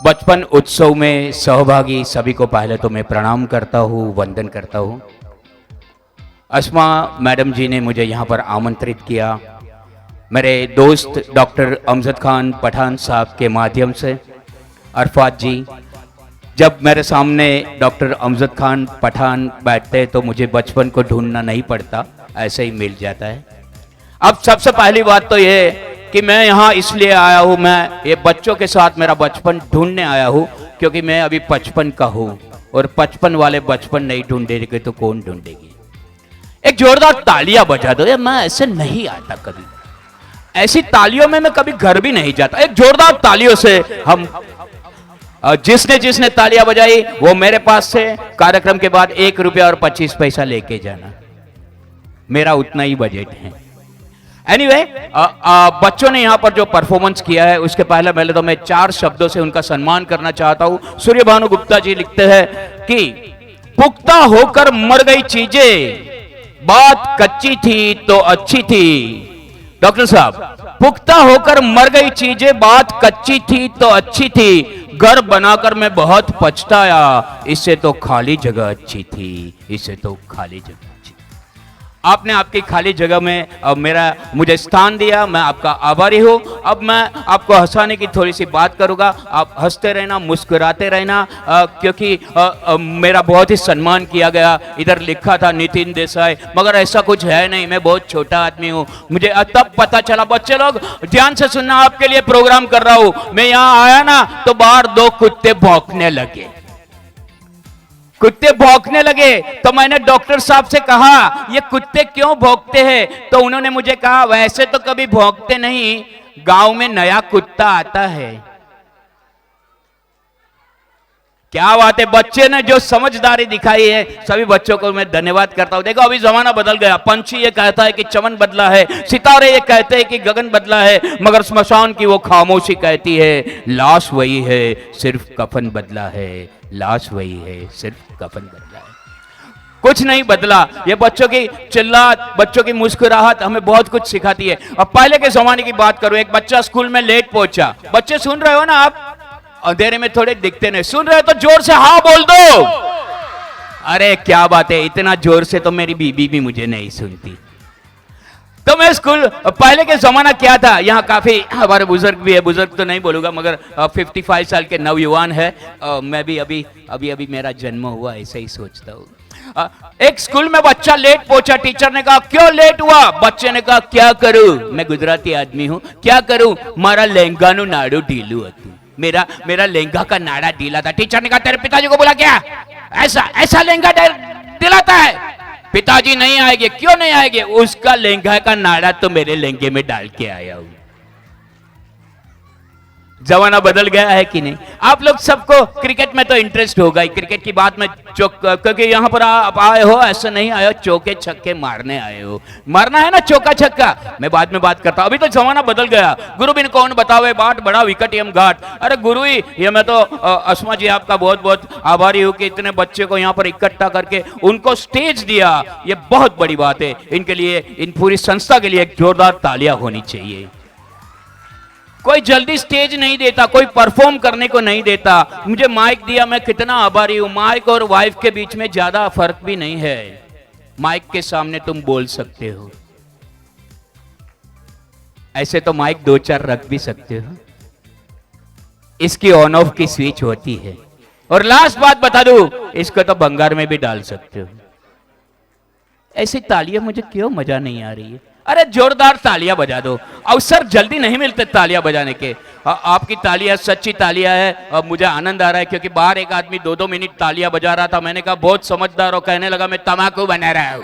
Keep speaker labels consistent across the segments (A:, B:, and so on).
A: बचपन उत्सव में सहभागी सभी को पहले तो मैं प्रणाम करता हूँ, वंदन करता हूँ। अस्मा मैडम जी ने मुझे यहाँ पर आमंत्रित किया, मेरे दोस्त डॉक्टर अमजद खान पठान साहब के माध्यम से। अरफात जी, जब मेरे सामने डॉक्टर अमजद खान पठान बैठते तो मुझे बचपन को ढूंढना नहीं पड़ता, ऐसे ही मिल जाता है। अब सबसे पहली बात तो ये कि मैं यहाँ इसलिए आया हूँ, मैं ये बच्चों के साथ मेरा बचपन ढूंढने आया हूँ, क्योंकि मैं अभी 55 का हूँ और 55 वाले बचपन नहीं ढूंढेंगे तो कौन ढूंढेगी। एक जोरदार तालियां बजा दो यार, मैं ऐसे नहीं आता कभी, ऐसी तालियों में मैं कभी घर भी नहीं जाता। एक जोरदार तालियों से हम जिसने तालियां बजाई वो मेरे पास से कार्यक्रम के बाद 1 रुपया और 25 पैसा लेके जाना, मेरा उतना ही बजट है। एनीवे, बच्चों ने यहाँ पर जो परफॉर्मेंस किया है उसके पहले तो मैं 4 शब्दों से उनका सम्मान करना चाहता हूँ। सूर्य भानु गुप्ता जी लिखते हैं कि पुख्ता होकर मर गई चीजें, बात कच्ची थी तो अच्छी थी। डॉक्टर साहब, पुख्ता होकर मर गई चीजें, बात कच्ची थी तो अच्छी थी, घर बनाकर मैं बहुत पछताया, इससे तो खाली जगह अच्छी थी, इससे तो खाली जगह अच्छी। आपने आपकी खाली जगह में मुझे स्थान दिया, मैं आपका आभारी हूँ। अब मैं आपको हंसाने की थोड़ी सी बात करूँगा, आप हंसते रहना, मुस्कुराते रहना, क्योंकि मेरा बहुत ही सम्मान किया गया। इधर लिखा था नितिन देसाई, मगर ऐसा कुछ है नहीं, मैं बहुत छोटा आदमी हूँ। मुझे तब पता चला। बच्चे लोग ध्यान से सुनना, आपके लिए प्रोग्राम कर रहा हूँ। मैं यहाँ आया ना तो बाहर 2 कुत्ते भौंकने लगे, कुत्ते भौंकने लगे तो मैंने डॉक्टर साहब से कहा ये कुत्ते क्यों भौंकते हैं? तो उन्होंने मुझे कहा वैसे तो कभी भौंकते नहीं, गांव में नया कुत्ता आता है। क्या बात है, बच्चे ने जो समझदारी दिखाई है, सभी बच्चों को मैं धन्यवाद करता हूं। देखो अभी जमाना बदल गया, पंछी ये कहता है कि चमन बदला है, सितारे ये कहते हैं कि गगन बदला है, मगर श्मशान की वो खामोशी कहती है लाश वही है, सिर्फ कफन बदला है, लाश वही है, सिर्फ कफन बदला है, कुछ नहीं बदला। ये बच्चों की चिल्लात, बच्चों की मुस्कुराहट हमें बहुत कुछ सिखाती है। अब पहले के जमाने की बात करूं, एक बच्चा स्कूल में लेट पहुंचा। बच्चे सुन रहे हो ना आप? अंधेरे में थोड़े दिखते नहीं, सुन रहे हो तो जोर से हाँ बोल दो। अरे क्या बात है, इतना जोर से तो मेरी बीबी भी मुझे नहीं सुनती। तो मैं स्कूल, पहले के जमाना क्या था, यहाँ काफी हमारे बुजुर्ग भी है, बुजुर्ग तो नहीं बोलूंगा मगर 55 साल के नवयुवान है। मैं भी अभी मेरा जन्म हुआ, ऐसे ही सोचता हूँ। एक स्कूल में बच्चा लेट पहुंचा, टीचर ने कहा क्यों लेट हुआ? बच्चे ने कहा क्या करूं, मैं गुजराती आदमी हूं, क्या करूं, मारा लहंगा नु नाड़ू ढीलू હતું, मेरा लहंगा का नाड़ा ढीला था। टीचर ने कहा तेरे पिताजी को बोला क्या, ऐसा लहंगा दिलाता है? पिताजी नहीं आएंगे। क्यों नहीं आएंगे? उसका लहंगा का नाड़ा तो मेरे लहंगे में डाल के आया हूं। जमाना बदल गया है कि नहीं? आप लोग सबको क्रिकेट में तो इंटरेस्ट होगा ही, क्रिकेट की बात में, क्योंकि यहाँ पर आप आए हो, ऐसा नहीं आए हो चौके छक्के मारने आए हो, मारना है ना चौका छक्का, मैं बाद में बात करता हूँ। अभी तो जमाना बदल गया। गुरु बिन कौन बतावे बाट, बड़ा विकट यम घाट। अरे गुरु ही, ये मैं तो अस्मा जी आपका बहुत बहुत आभारी हूँ कि इतने बच्चे को यहाँ पर इकट्ठा करके उनको स्टेज दिया, ये बहुत बड़ी बात है। इनके लिए, इन पूरी संस्था के लिए एक जोरदार तालियां होनी चाहिए। कोई जल्दी स्टेज नहीं देता, कोई परफॉर्म करने को नहीं देता। मुझे माइक दिया, मैं कितना आभारी हूं। माइक और वाइफ के बीच में ज्यादा फर्क भी नहीं है, माइक के सामने तुम बोल सकते हो, ऐसे तो माइक 2-4 रख भी सकते हो, इसकी ऑन ऑफ की स्विच होती है। और लास्ट बात बता दूं, इसको तो भंगार में भी डाल सकते हो। ऐसी तालियां मुझे क्यों मजा नहीं आ रही है? अरे जोरदार तालियां बजा दो, अवसर जल्दी नहीं मिलते तालियां बजाने के। आपकी तालियां सच्ची तालियां है और मुझे आनंद आ रहा है, क्योंकि बाहर एक आदमी 2-2 मिनट तालियां बजा रहा था। मैंने कहा बहुत समझदार हो, कहने लगा मैं तम्बाकू बना रहा हूं।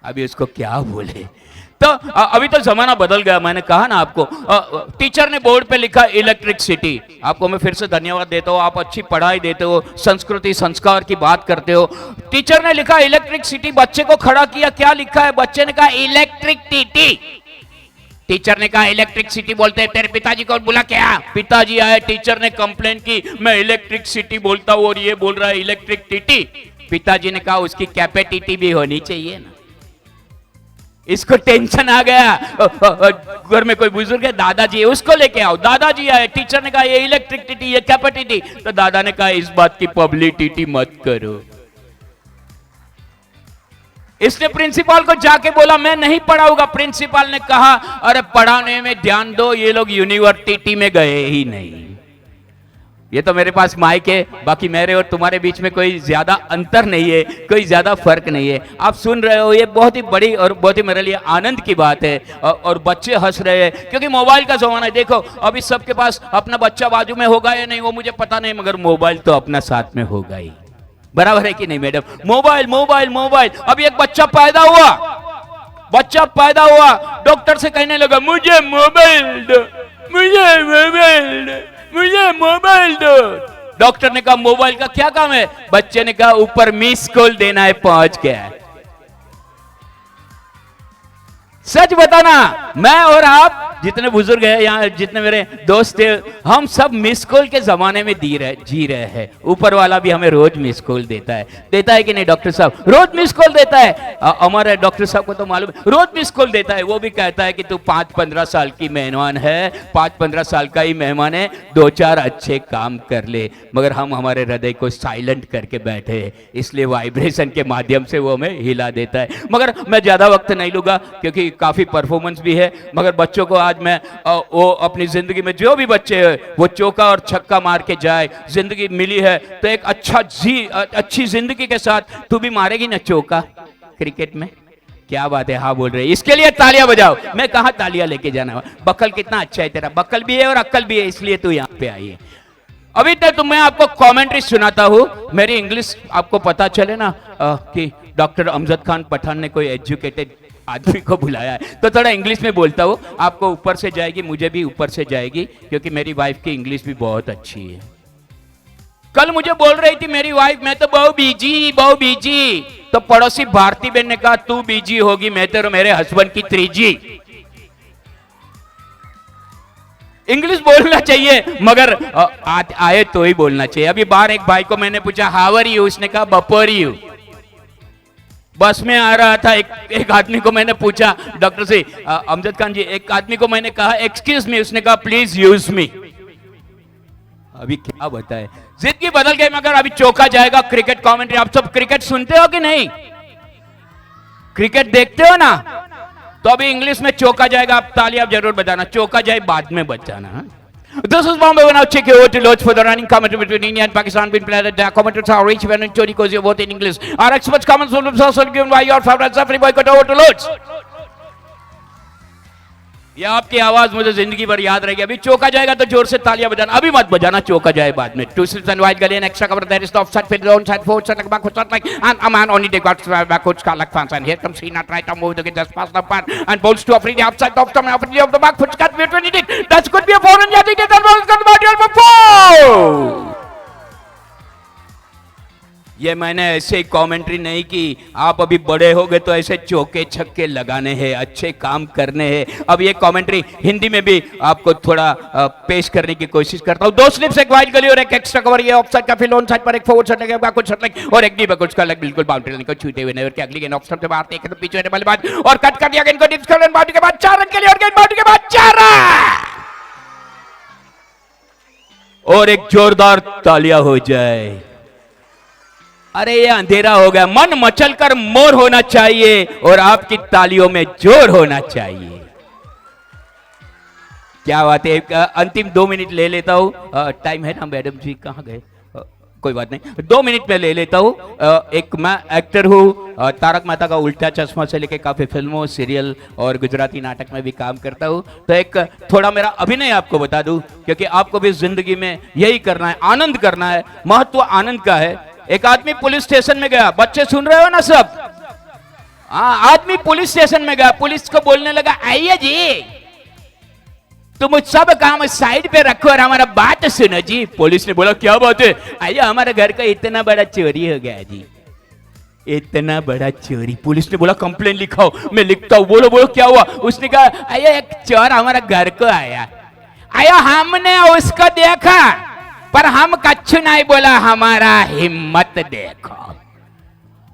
A: अभी उसको क्या बोले? तो अभी तो जमाना बदल गया। मैंने कहा ना आपको, टीचर ने बोर्ड पे लिखा इलेक्ट्रिसिटी। आपको मैं फिर से धन्यवाद देता हूँ, आप अच्छी पढ़ाई देते हो, संस्कृति संस्कार की बात करते हो। टीचर ने लिखा इलेक्ट्रिसिटी, बच्चे को खड़ा किया, क्या लिखा है? बच्चे ने कहा इलेक्ट्रिक टीटी। टीचर ने कहा इलेक्ट्रिसिटी बोलते हैं, तेरे पिताजी को बोला क्या? पिताजी आए, टीचर ने कंप्लेन की मैं इलेक्ट्रिसिटी बोलता हूँ और ये बोल रहा है इलेक्ट्रिक टीटी। पिताजी ने कहा उसकी कैपेसिटी भी होनी चाहिए ना। इसको टेंशन आ गया। घर में कोई बुजुर्ग है, दादाजी है, उसको लेके आओ। दादाजी आए, टीचर ने कहा ये इलेक्ट्रिसिटी, ये कैपेसिटी, तो दादा ने कहा इस बात की पब्लिसिटी मत करो। इसने प्रिंसिपल को जाके बोला मैं नहीं पढ़ाऊंगा। प्रिंसिपल ने कहा अरे पढ़ाने में ध्यान दो, ये लोग यूनिवर्सिटी में गए ही नहीं। ये तो मेरे पास माइक है, बाकी मेरे और तुम्हारे बीच में कोई ज्यादा अंतर नहीं है, कोई ज्यादा फर्क नहीं है। आप सुन रहे हो, ये बहुत ही बड़ी और बहुत ही मेरे लिए आनंद की बात है। और बच्चे हंस रहे हैं क्योंकि मोबाइल का जमाना है। देखो अभी सबके पास अपना बच्चा बाजू में होगा या नहीं वो मुझे पता नहीं, मगर मोबाइल तो अपना साथ में होगा ही। बराबर है कि नहीं मैडम? Mobile mobile mobile. अभी एक बच्चा पैदा हुआ, डॉक्टर से कहने लगा मुझे मोबाइल दो, मुझे मोबाइल दो, मुझे मोबाइल दो। डॉक्टर ने कहा मोबाइल का क्या काम है? बच्चे ने कहा ऊपर मिस कॉल देना है, पहुंच गया। सच बताना, मैं और आप जितने बुजुर्ग हैं यहाँ, जितने मेरे दोस्त हैं, हम सब मिस कॉल के जमाने में जी रहे हैं। ऊपर वाला भी हमें रोज मिस कॉल देता है कि नहीं डॉक्टर साहब? रोज मिस कॉल देता है। हमारे डॉक्टर साहब को तो मालूम है, रोज मिस कॉल देता है। वो भी कहता है कि तू 5-15 साल की मेहमान है, 5-15 साल का ही मेहमान है, 2-4 अच्छे काम कर ले। मगर हम हमारे हृदय को साइलेंट करके बैठे, इसलिए वाइब्रेशन के माध्यम से वो हमें हिला देता है। मगर मैं ज्यादा वक्त नहीं लूंगा क्योंकि काफी परफॉर्मेंस भी है। मगर बच्चों को आज मैं वो अपनी जिंदगी में जो भी बच्चे हैं वो चौका और छक्का मार के जाए। जिंदगी मिली है तो एक अच्छी जिंदगी के साथ तू भी मारेगी ना चौका क्रिकेट में। क्या बात है, हाँ बोल रहे हैं, इसके लिए तालियां बजाओ। मैं कहा तालियां लेके जाना। बक्कल कितना अच्छा है तेरा, बक्कल भी है और अक्कल भी है, इसलिए तू यहाँ पे आई है। अभी तक तो मैं आपको कमेंट्री सुनाता हूँ, मेरी इंग्लिश आपको पता चले ना कि डॉक्टर अमजद खान पठान ने कोई एजुकेटेड आदमी को बुलाया है, तो थोड़ा इंग्लिश में बोलता हूँ। आपको ऊपर से जाएगी, मुझे भी ऊपर से जाएगी, क्योंकि मेरी वाइफ की इंग्लिश भी बहुत अच्छी है। कल मुझे बोल रही थी मेरी वाइफ मैं तो बहुत बिजी। तो पड़ोसी भारती बहन ने कहा तू बिजी होगी, मैं तो मेरे हस्बैंड की 3G। इंग्लिश बोलना चाहिए, मगर आए तो ही बोलना चाहिए। अभी बाहर एक भाई को मैंने पूछा हाउ आर यू, उसने कहा बपोर यू। बस में आ रहा था, एक आदमी को मैंने पूछा डॉक्टर से, अमजद खान जी, एक आदमी को मैंने कहा एक्सक्यूज मी, उसने कहा प्लीज यूज मी। अभी क्या बताए, जिंदगी बदल गई। मगर अभी चौका जाएगा क्रिकेट कमेंट्री। आप सब क्रिकेट सुनते हो कि नहीं? क्रिकेट देखते हो ना? तो अभी इंग्लिश में चौका जाएगा, आप तालियां जरूर बजाना। चौका जाए बाद में बजाना। This is Bombay. Now check your to loads for the running commentary between India and Pakistan. Been played. The commentators are rich when and Tony Kozio both in English. Our experts comments will be also given by your favorite Safari boycott over to loads. ये आपकी आवाज मुझे जिंदगी भर याद रहेगी। अभी चौका जाएगा तो जोर से तालियां बजाना, अभी मत बजाना, चौका जाए बाद में। Two slips and wide gully and extra cover. There is the offside field, onside forward, set like backward, shot like, and a man only take backwards, car like fans. And here comes Sina, try to move to get just past the pan and bowls to Afridi outside the offside, Afridi of the back foot, cut between it. That could be a four and yet it is almost got the body for four. ये मैंने ऐसे commentary नहीं की, आप अभी बड़े हो गए तो ऐसे चौके छक्के लगाने हैं, अच्छे काम करने हैं। अब ये कमेंट्री हिंदी में भी आपको थोड़ा पेश करने की कोशिश करता हूँ। 2 स्लिप्स, एक वाइड गली और एक एक्स्ट्रा कवर। ये ऑफसाइड का फील्ड, ऑन साइड पर एक फॉरवर्ड शॉट लगा, कुछ शॉट लग और एक डी बैकवर्ड का लग, बिल्कुल बाउंड्री लाइन को छूते हुए नहीं। और क्या अगली गेंद ऑफ स्टंप से बाहर देखे तो पीछे रहने वाली बात और कट कर दिया गेंद को, डिप्स कर बाउंड्री के बाद 4 रन के लिए और गेंद बाउंड्री के बाद 4 रन और एक जोरदार तालियां हो जाए। अरे ये अंधेरा हो गया, मन मचल कर मोर होना चाहिए और आपकी तालियों में जोर होना चाहिए। क्या बात है। अंतिम 2 मिनट ले लेता हूं, टाइम है ना मैडम जी, कहां गए? कोई बात नहीं, 2 मिनट में ले लेता हूं। एक मैं एक्टर हूं, तारक मेहता का उल्टा चश्मा से लेके काफी फिल्मों, सीरियल और गुजराती नाटक में भी काम करता हूं। तो एक थोड़ा मेरा अभिनय आपको बता दूं, क्योंकि आपको भी जिंदगी में यही करना है, आनंद करना है। महत्व आनंद का है। एक आदमी पुलिस स्टेशन में गया, बच्चे सुन रहे हो ना सब? हाँ, आदमी पुलिस स्टेशन में गया, पुलिस को बोलने लगा आइए जी तुम सब काम साइड पे रखो और हमारा बात सुनो जी। पुलिस ने बोला क्या बात है? आइए हमारे घर का इतना बड़ा चोरी हो गया जी, इतना बड़ा चोरी। पुलिस ने बोला कंप्लेन लिखाओ। मैं लिखता हूँ। बोलो बोलो क्या हुआ? उसने कहा आइए एक चोर हमारा घर को आया, हमने उसको देखा पर हम कच्छु नहीं बोला, हमारा हिम्मत देखो।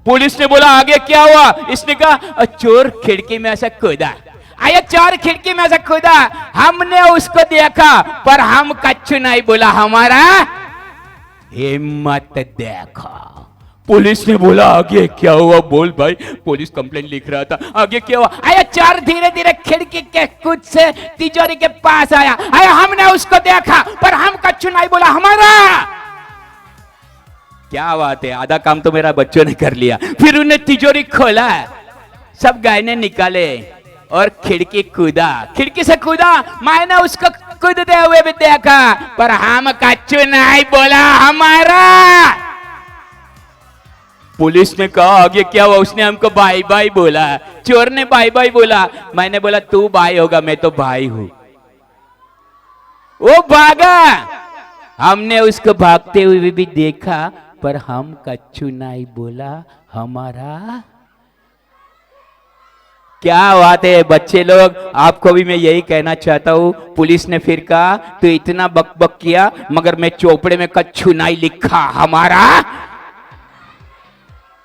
A: पुलिस ने बोला आगे क्या हुआ? इसने कहा चोर खिड़की में ऐसा कूदा। आया चोर खिड़की में ऐसा कूदा, हमने उसको देखा पर हम कच्छु नहीं बोला, हमारा हिम्मत देखा। पुलिस ने बोला आगे क्या हुआ? बोल भाई। पुलिस कंप्लेंट लिख रहा था। आगे क्या हुआ? आया चोर धीरे धीरे खिड़की के कुछ से तिजोरी के पास आया। आया हमने उसको देखा पर हम कच्छु नहीं बोला, हमारा। क्या बात है, आधा काम तो मेरा बच्चों ने कर लिया। फिर उन्हें तिजोरी खोला, सब गहने निकाले और खिड़की कूदा। खिड़की से कूदा, मैंने उसको कूदते हुए भी देखा पर हम कच्छु नहीं बोला, हमारा। पुलिस ने कहा आगे क्या हुआ? उसने हमको भाई भाई बोला। चोर ने भाई भाई बोला। मैंने बोला तू भाई होगा, मैं तो भाई हूं। वो भागा, हमने उसको भागते हुए भी देखा पर हम कच्छु नहीं बोला, हमारा। क्या बात है बच्चे लोग, आपको भी मैं यही कहना चाहता हूं। पुलिस ने फिर कहा तो इतना बकबक किया मगर मैं चोपड़े में कच्छु नहीं लिखा, हमारा।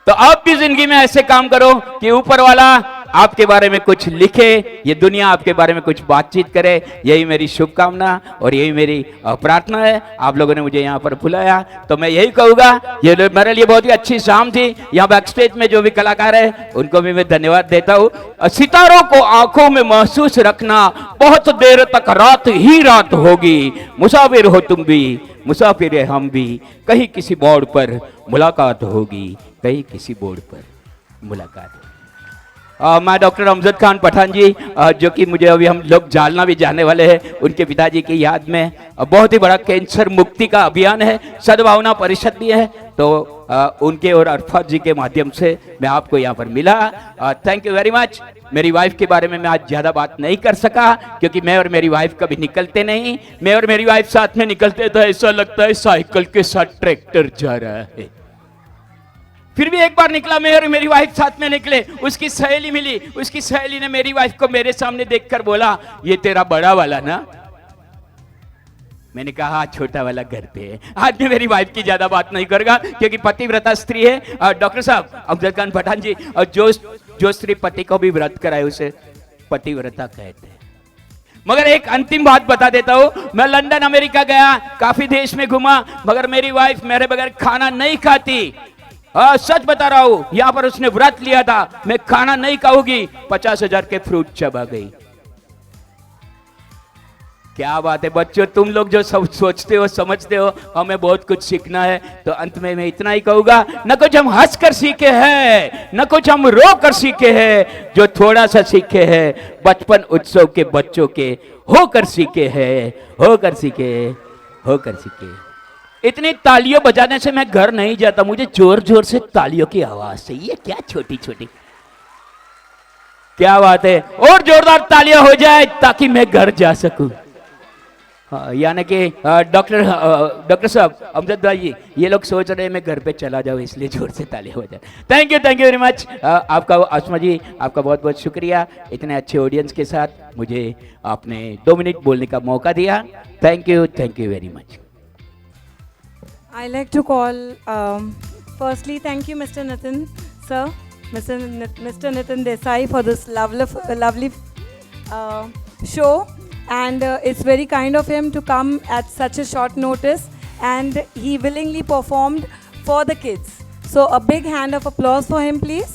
A: तो आप भी जिंदगी में ऐसे काम करो कि ऊपर वाला आपके बारे में कुछ लिखे, ये दुनिया आपके बारे में कुछ बातचीत करे। यही मेरी शुभकामना और यही मेरी प्रार्थना है। आप लोगों ने मुझे यहाँ पर बुलाया तो मैं यही कहूँगा, ये मेरे लिए बहुत ही अच्छी शाम थी। यहाँ बैक स्टेज में जो भी कलाकार है उनको भी मैं धन्यवाद देता हूँ। सितारों को आंखों में महसूस रखना, बहुत देर तक रात ही रात होगी। मुसाफिर हो तुम भी, मुसाफिर है हम भी, कहीं किसी बोर्ड पर मुलाकात होगी, कहीं किसी बोर्ड पर मुलाकात होगी। मैं डॉक्टर अमजद खान पठान जी, जो कि मुझे अभी हम लोग जालना भी जाने वाले हैं, उनके पिताजी की याद में बहुत ही बड़ा कैंसर मुक्ति का अभियान है, सद्भावना परिषद भी है। तो उनके और अरफात जी के माध्यम से मैं आपको यहाँ पर मिला। Thank you very much. मेरी वाइफ के बारे में मैं आज ज़्यादा बात नहीं कर सका क्योंकि मैं और मेरी वाइफ कभी निकलते नहीं। मैं और मेरी वाइफ साथ में निकलते तो ऐसा लगता है साइकिल के साथ ट्रैक्टर जा रहा है। फिर भी एक बार निकला, मैं और मेरी वाइफ साथ में निकले। उसकी सहेली मिली, उसकी सहेली ने मेरी वाइफ को मेरे सामने देखकर बोला ये तेरा बड़ा वाला ना? मैंने कहा हाँ छोटा वाला घर पे है। आज मैं मेरी वाइफ की ज्यादा बात नहीं करूंगा क्योंकि पतिव्रता स्त्री है। डॉक्टर साहब अमजद खान पठान जी, और जो स्त्री पति को भी व्रत कराए उसे पतिव्रता कहते हैं। मगर एक अंतिम बात बता देता हूं, मैं लंदन अमेरिका गया, काफी देश में घुमा, मगर मेरी वाइफ मेरे बगैर खाना नहीं खाती। सच बता रहा हूं, यहां पर उसने व्रत लिया था, मैं खाना नहीं खाऊंगी, 50,000 के फ्रूट चबा गई। क्या बात है बच्चों, तुम लोग जो सब सोचते हो समझते हो, हमें बहुत कुछ सीखना है। तो अंत में मैं इतना ही कहूंगा, न कुछ हम हंस कर सीखे हैं, न कुछ हम रो कर सीखे हैं, जो थोड़ा सा सीखे हैं बचपन उत्सव के बच्चों के होकर सीखे हैं, होकर सीखे, होकर सीखे। इतनी तालियों बजाने से मैं घर नहीं जाता, मुझे जोर जोर से तालियों की आवाज चाहिए। क्या छोटी छोटी, क्या बात है, और जोरदार तालियां हो जाए ताकि मैं घर जा सकूं। यानी कि डॉक्टर साहब अमजद भाई जी, ये लोग सोच रहे हैं मैं घर पे चला जाऊं, इसलिए जोर से तालियां हो जाए। Thank you very much. आपका आसमा जी, आपका बहुत बहुत शुक्रिया, इतने अच्छे ऑडियंस के साथ मुझे आपने 2 मिनट बोलने का मौका दिया। Thank you very much.
B: I like to call, firstly, thank you, Mr. Nitin, sir, Mr. Nitin Desai for this lovely show, and it's very kind of him to come at such a short notice, and he willingly performed for the kids. So a big hand of applause for him, please.